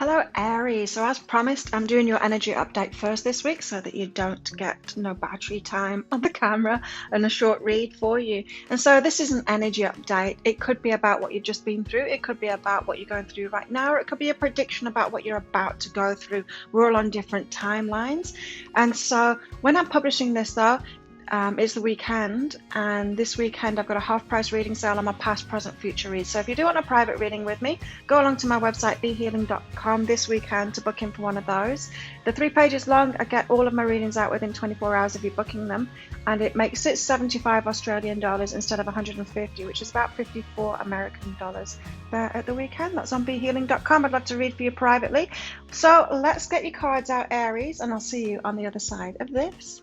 Hello, Aries. So as promised, I'm doing your energy update first this week so that you don't get no battery time on the camera and a short read for you. And so this is an energy update. It could be about what you've just been through. It could be about what you're going through right now. Or it could be a prediction about what you're about to go through. We're all on different timelines. And so when I'm publishing this though, it's the weekend, and this weekend I've got a half price reading sale on my past, present, future reads. So if you do want a private reading with me, go along to my website behealing.com this weekend to book in for one of those. They're 3 pages long. I get all of my readings out within 24 hours of you booking them, and it makes it 75 Australian dollars instead of 150, which is about 54 American dollars there at the weekend. That's on behealing.com. I'd love to read for you privately. So let's get your cards out, Aries, and I'll see you on the other side of this.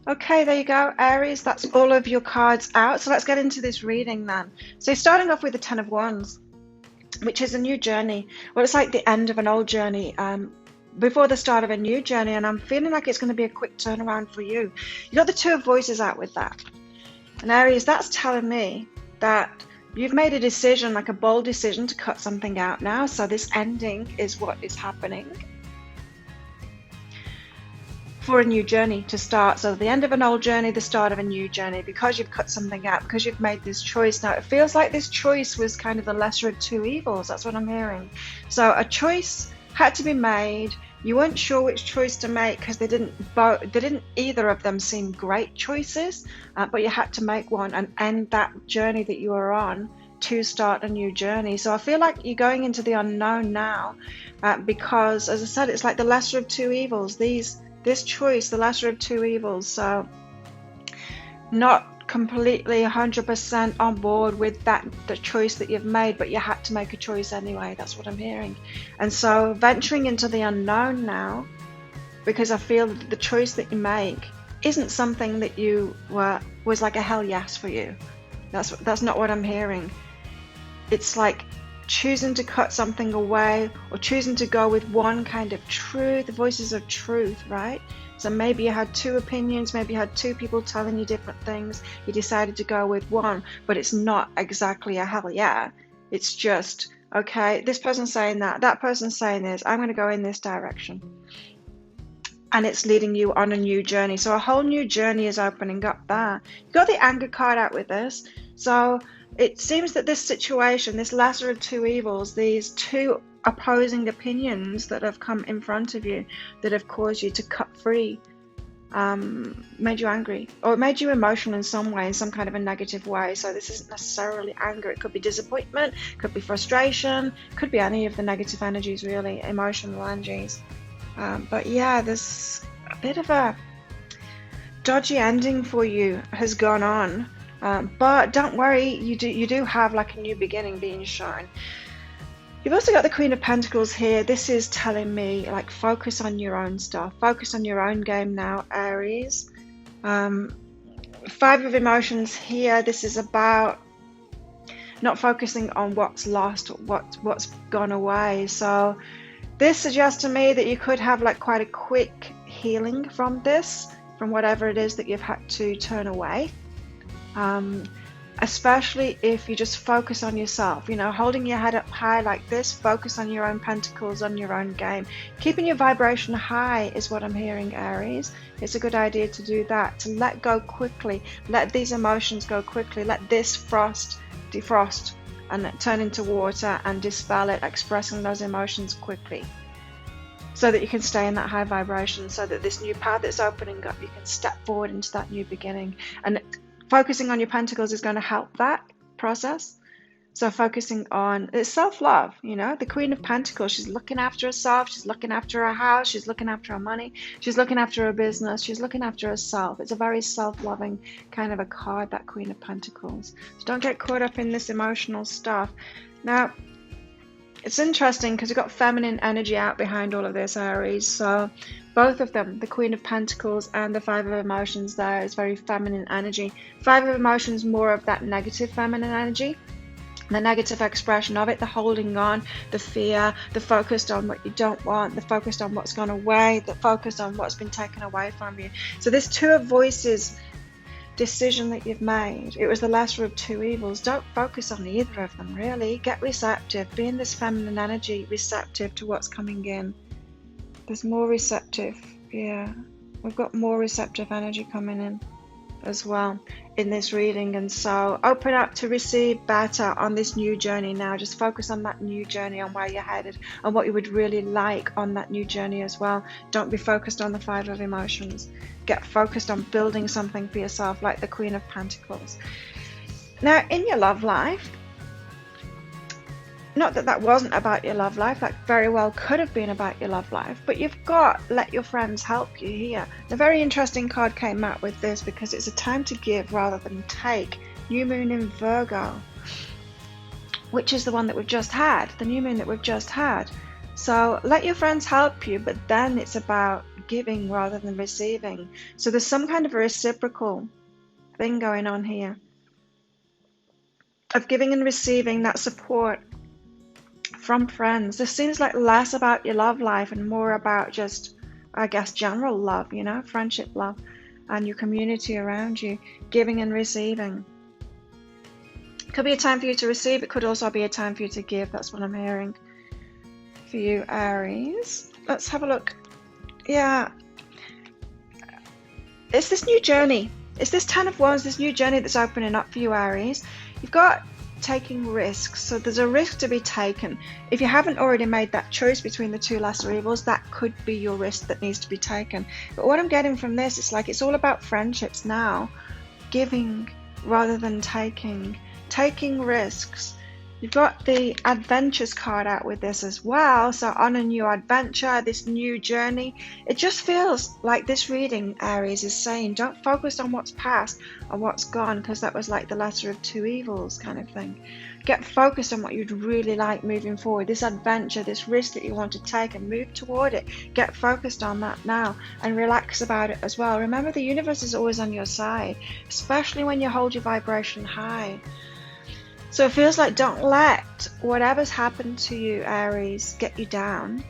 Okay, there you go, Aries. That's all of your cards out. So let's get into this reading then. So starting off with the Ten of Wands, which is a new journey. Well, it's like the end of an old journey, before the start of a new journey, and I'm feeling like it's going to be a quick turnaround for you. You got the Two of Voices out with that. And Aries, that's telling me that you've made a decision, like a bold decision, to cut something out now. So this ending is what is happening for a new journey to start. So the end of an old journey, the start of a new journey, because you've cut something out, because you've made this choice. Now it feels like this choice was kind of the lesser of two evils. That's what I'm hearing. So a choice had to be made. You weren't sure which choice to make because they didn't either of them seem great choices, but you had to make one and end that journey that you were on to start a new journey. So I feel like you're going into the unknown now, because as I said, it's like the lesser of two evils. This choice, the lesser of two evils. So not completely 100% on board with the choice that you've made, but you had to make a choice anyway. That's what I'm hearing. And so venturing into the unknown now, because I feel that the choice that you make isn't something that was like a hell yes for you. That's not what I'm hearing. It's like choosing to cut something away, or choosing to go with one kind of truth, the voices of truth, right? So maybe you had two opinions, maybe you had two people telling you different things, you decided to go with one, but it's not exactly a hell yeah. It's just, okay, this person's saying that person's saying this, I'm going to go in this direction. And it's leading you on a new journey. So a whole new journey is opening up there. You got the anger card out with this. So it seems that this situation, this lesser of two evils, these two opposing opinions that have come in front of you, that have caused you to cut free, made you angry, or it made you emotional in some way, in some kind of a negative way. So this isn't necessarily anger. It could be disappointment, could be frustration, could be any of the negative energies, really, emotional energies. But yeah, there's a bit of a dodgy ending for you has gone on. But don't worry, you do have like a new beginning being shown. You've also got the Queen of Pentacles here. This is telling me, like, focus on your own stuff. Focus on your own game now, Aries. Five of Emotions here. This is about not focusing on what's lost, what's gone away. So this suggests to me that you could have like quite a quick healing from this, from whatever it is that you've had to turn away. Especially if you just focus on yourself, you know, holding your head up high like this, focus on your own pentacles, on your own game. Keeping your vibration high is what I'm hearing, Aries. It's a good idea to do that, to let go quickly, let these emotions go quickly, let this frost defrost and turn into water and dispel it, expressing those emotions quickly, so that you can stay in that high vibration, so that this new path that's opening up, you can step forward into that new beginning. And focusing on your pentacles is going to help that process. So focusing on, it's self-love, you know, the Queen of Pentacles, she's looking after herself, she's looking after her house, she's looking after her money, she's looking after her business, she's looking after herself. It's a very self-loving kind of a card, that Queen of Pentacles. So don't get caught up in this emotional stuff. Now, it's interesting because we've got feminine energy out behind all of this, Aries. So both of them, the Queen of Pentacles and the Five of Emotions, there is very feminine energy. Five of Emotions, more of that negative feminine energy, the negative expression of it, the holding on, the fear, the focused on what you don't want, the focused on what's gone away, the focused on what's been taken away from you. So this Two of Voices decision that you've made, it was the lesser of two evils. Don't focus on either of them, really. Get receptive. Be in this feminine energy, receptive to what's coming in. There's more receptive, yeah. We've got more receptive energy coming in as well in this reading. And so open up to receive better on this new journey now. Just focus on that new journey, on where you're headed, and what you would really like on that new journey as well. Don't be focused on the Five of Emotions. Get focused on building something for yourself, like the Queen of Pentacles. Now, in your love life, not that that wasn't about your love life, that very well could have been about your love life, but you've got let your friends help you here. A very interesting card came out with this because it's a time to give rather than take. New moon in Virgo, which is the one that we've just had, the new moon that we've just had. So let your friends help you, but then it's about giving rather than receiving. So there's some kind of a reciprocal thing going on here of giving and receiving that support from friends. This seems like less about your love life and more about just, I guess, general love, you know, friendship love, and your community around you, giving and receiving. It could be a time for you to receive. It could also be a time for you to give. That's what I'm hearing for you, Aries. Let's have a look. Yeah, it's this new journey. It's this Ten of Wands, this new journey that's opening up for you, Aries. You've got taking risks, so there's a risk to be taken. If you haven't already made that choice between the two lesser evils, that could be your risk that needs to be taken. But what I'm getting from this, it's like it's all about friendships now, giving rather than taking risks. You've got the Adventures card out with this as well, so on a new adventure, this new journey. It just feels like this reading, Aries, is saying don't focus on what's past or what's gone, because that was like the lesser of two evils kind of thing. Get focused on what you'd really like moving forward, this adventure, this risk that you want to take, and move toward it. Get focused on that now and relax about it as well. Remember, the universe is always on your side, especially when you hold your vibration high. So it feels like don't let whatever's happened to you, Aries, get you down.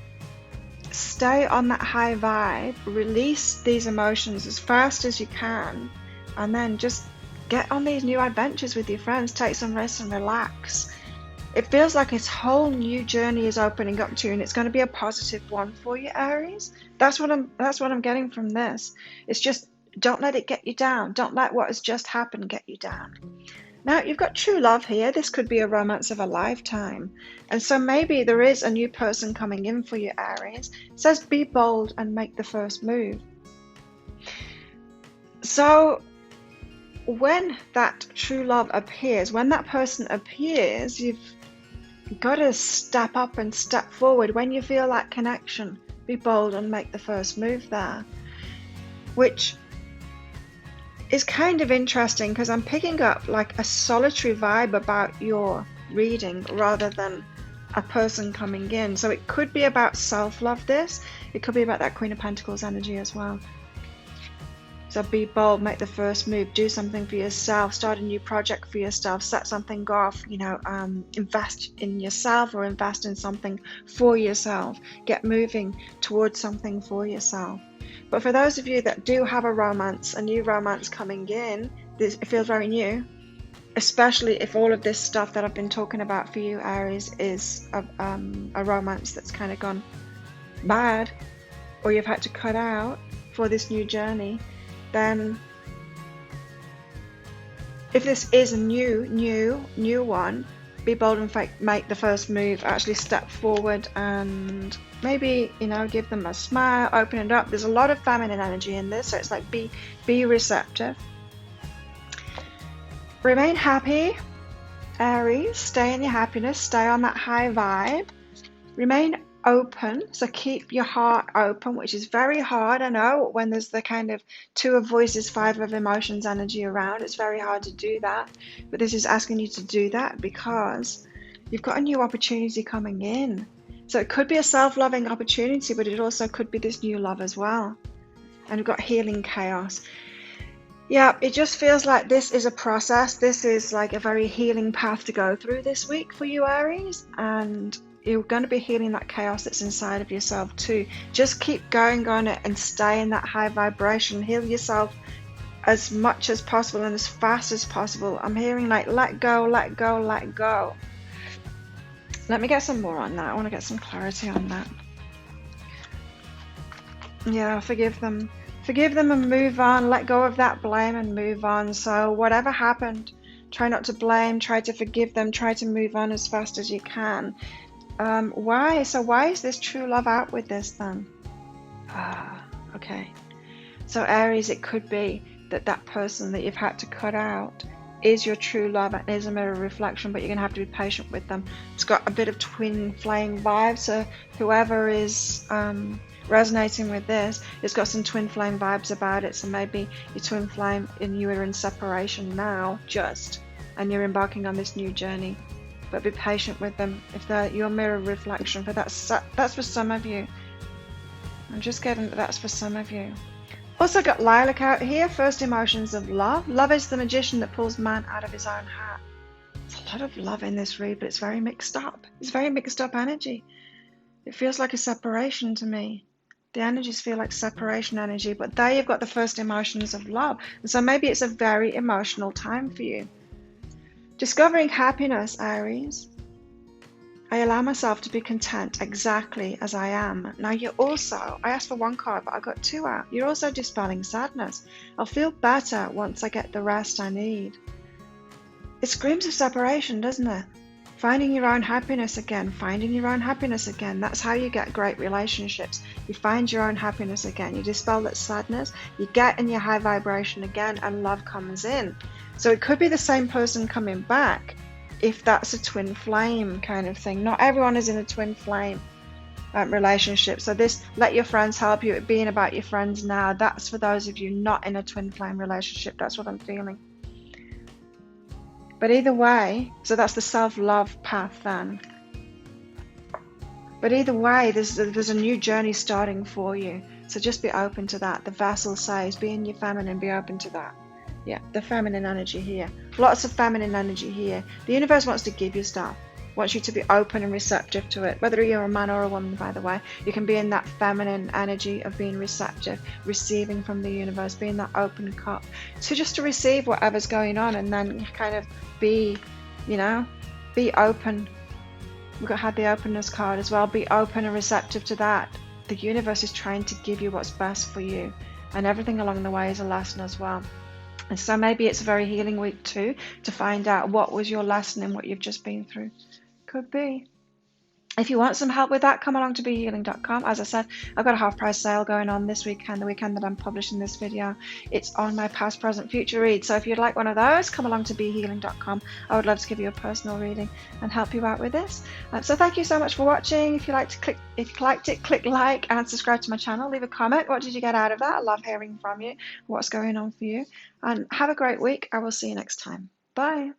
Stay on that high vibe, release these emotions as fast as you can, and then just get on these new adventures with your friends, take some rest and relax. It feels like this whole new journey is opening up to you, and it's going to be a positive one for you, Aries. That's what I'm getting from this. It's just don't let it get you down. Don't let what has just happened get you down. Now, you've got true love here. This could be a romance of a lifetime. And so maybe there is a new person coming in for you, Aries. It says be bold and make the first move. So when that true love appears, when that person appears, you've got to step up and step forward. When you feel that connection, be bold and make the first move there. Which is kind of interesting because I'm picking up like a solitary vibe about your reading rather than a person coming in. So it could be about self-love, this. It could be about that Queen of Pentacles energy as well. So be bold, make the first move, do something for yourself, start a new project for yourself, set something off, invest in yourself or invest in something for yourself. Get moving towards something for yourself. But for those of you that do have a romance, a new romance coming in, it feels very new, especially if all of this stuff that I've been talking about for you, Aries, is a romance that's kind of gone bad or you've had to cut out for this new journey. Then if this is a new one, be bold and make the first move. Actually step forward and maybe, give them a smile, open it up. There's a lot of feminine energy in this, so it's like be receptive. Remain happy, Aries. Stay in your happiness. Stay on that high vibe. Remain open, so keep your heart open, which is very hard. I know when there's the kind of 2 of voices, 5 of emotions energy around, it's very hard to do that, but this is asking you to do that because you've got a new opportunity coming in. So it could be a self-loving opportunity, but it also could be this new love as well. And we've got healing chaos. Yeah, it just feels like this is a process. This is like a very healing path to go through this week for you, Aries, and you're going to be healing that chaos that's inside of yourself too. Just keep going on it and stay in that high vibration. Heal yourself as much as possible and as fast as possible. I'm hearing like let go, let go, let go. Let me get some more on that. I want to get some clarity on that. Yeah, forgive them. Forgive them and move on. Let go of that blame and move on. So whatever happened, try not to blame, try to forgive them, try to move on as fast as you can. Why? So why is this true love out with this then? Okay. So Aries, it could be that person that you've had to cut out is your true love and is a mirror reflection, but you're going to have to be patient with them. It's got a bit of twin flame vibes, so whoever is resonating with this, it's got some twin flame vibes about it. So maybe your twin flame and you are in separation now and you're embarking on this new journey. But be patient with them if they're your mirror reflection. But that's for some of you. I'm just getting that's for some of you. Also got lilac out here. First emotions of love. Love is the magician that pulls man out of his own hat. There's a lot of love in this read, but it's very mixed up. It's very mixed up energy. It feels like a separation to me. The energies feel like separation energy, but there you've got the first emotions of love. And so maybe it's a very emotional time for you. Discovering happiness, Aries. I allow myself to be content exactly as I am. Now I asked for 1 card, but I got 2 out. You're also dispelling sadness. I'll feel better once I get the rest I need. It screams of separation, doesn't it? Finding your own happiness again, finding your own happiness again. That's how you get great relationships. You find your own happiness again. You dispel that sadness, you get in your high vibration again, and love comes in. So it could be the same person coming back if that's a twin flame kind of thing. Not everyone is in a twin flame relationship. So this, let your friends help you. It being about your friends now, that's for those of you not in a twin flame relationship. That's what I'm feeling. But either way, so that's the self-love path then. But either way, there's a new journey starting for you. So just be open to that. The vessel says, be in your feminine, be open to that. Yeah, the feminine energy here. Lots of feminine energy here. The universe wants to give you stuff, wants you to be open and receptive to it. Whether you're a man or a woman, by the way, you can be in that feminine energy of being receptive, receiving from the universe, being that open cup. So just to receive whatever's going on and then kind of be, be open. We've had the openness card as well. Be open and receptive to that. The universe is trying to give you what's best for you, and everything along the way is a lesson as well. And so maybe it's a very healing week too, to find out what was your lesson in what you've just been through. Could be. If you want some help with that, come along to BeHealing.com. As I said, I've got a half price sale going on this weekend, the weekend that I'm publishing this video. It's on my past, present, future read. So if you'd like one of those, come along to BeHealing.com. I would love to give you a personal reading and help you out with this. So thank you so much for watching. If you liked it, click like and subscribe to my channel. Leave a comment. What did you get out of that? I love hearing from you. What's going on for you? And have a great week. I will see you next time. Bye.